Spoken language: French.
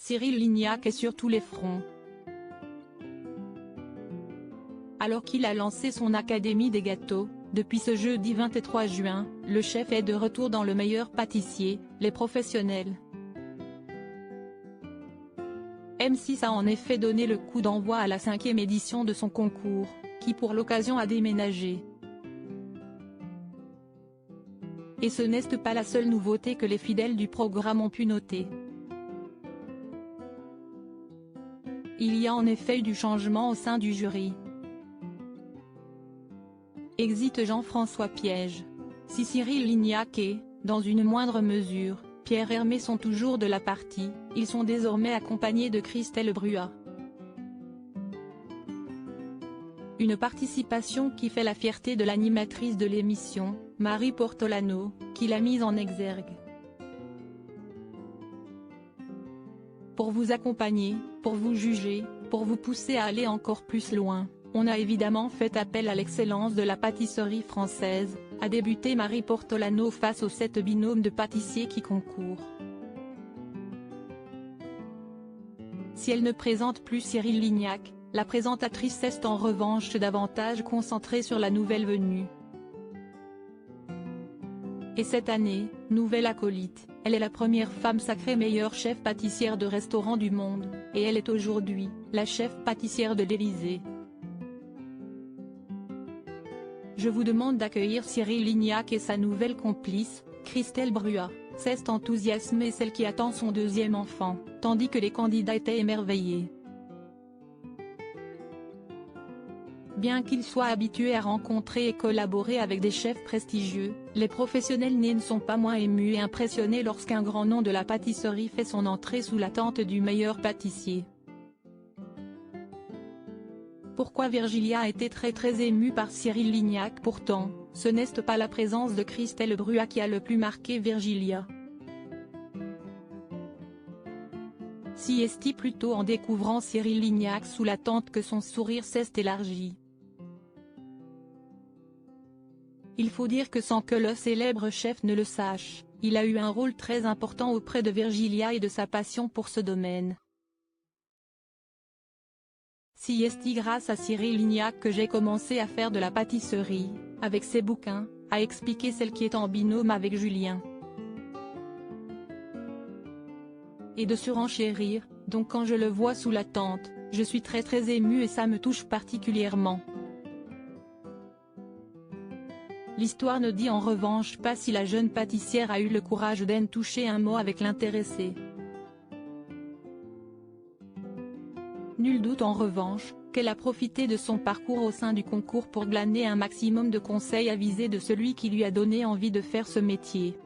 Cyril Lignac est sur tous les fronts. Alors qu'il a lancé son Académie des gâteaux, depuis ce jeudi 23 juin, le chef est de retour dans Le Meilleur Pâtissier, les professionnels. M6 a en effet donné le coup d'envoi à la 5e édition de son concours, qui pour l'occasion a déménagé. Et ce n'est pas la seule nouveauté que les fidèles du programme ont pu noter. Il y a en effet eu du changement au sein du jury. Exit Jean-François Piège. Si Cyril Lignac et, dans une moindre mesure, Pierre Hermé sont toujours de la partie, ils sont désormais accompagnés de Christelle Bruat. Une participation qui fait la fierté de l'animatrice de l'émission, Marie Portolano, qui l'a mise en exergue. Pour vous accompagner, pour vous juger, pour vous pousser à aller encore plus loin, on a évidemment fait appel à l'excellence de la pâtisserie française, a débuté Marie Portolano face aux 7 binômes de pâtissiers qui concourent. Si elle ne présente plus Cyril Lignac, la présentatrice est en revanche davantage concentrée sur la nouvelle venue. Et cette année, nouvelle acolyte, elle est la première femme sacrée meilleure chef pâtissière de restaurant du monde, et elle est aujourd'hui, la chef pâtissière de l'Élysée. Je vous demande d'accueillir Cyril Lignac et sa nouvelle complice, Christelle Bruat, c'est enthousiasmée celle qui attend son 2e enfant, tandis que les candidats étaient émerveillés. Bien qu'ils soient habitués à rencontrer et collaborer avec des chefs prestigieux, les professionnels nés ne sont pas moins émus et impressionnés lorsqu'un grand nom de la pâtisserie fait son entrée sous la tente du meilleur pâtissier. Pourquoi Virgilia a été très émue par Cyril Lignac? Pourtant, ce n'est pas la présence de Christelle Bruat qui a le plus marqué Virgilia. Si est plutôt en découvrant Cyril Lignac sous la tente que son sourire s'est élargi. Il faut dire que sans que le célèbre chef ne le sache, il a eu un rôle très important auprès de Virgilia et de sa passion pour ce domaine. Si est grâce à Cyril Lignac que j'ai commencé à faire de la pâtisserie, avec ses bouquins, a expliqué celle qui est en binôme avec Julien. Et de surenchérir, donc quand je le vois sous la tente, je suis très émue et ça me touche particulièrement. L'histoire ne dit en revanche pas si la jeune pâtissière a eu le courage d'en toucher un mot avec l'intéressé. Nul doute en revanche, qu'elle a profité de son parcours au sein du concours pour glaner un maximum de conseils avisés de celui qui lui a donné envie de faire ce métier.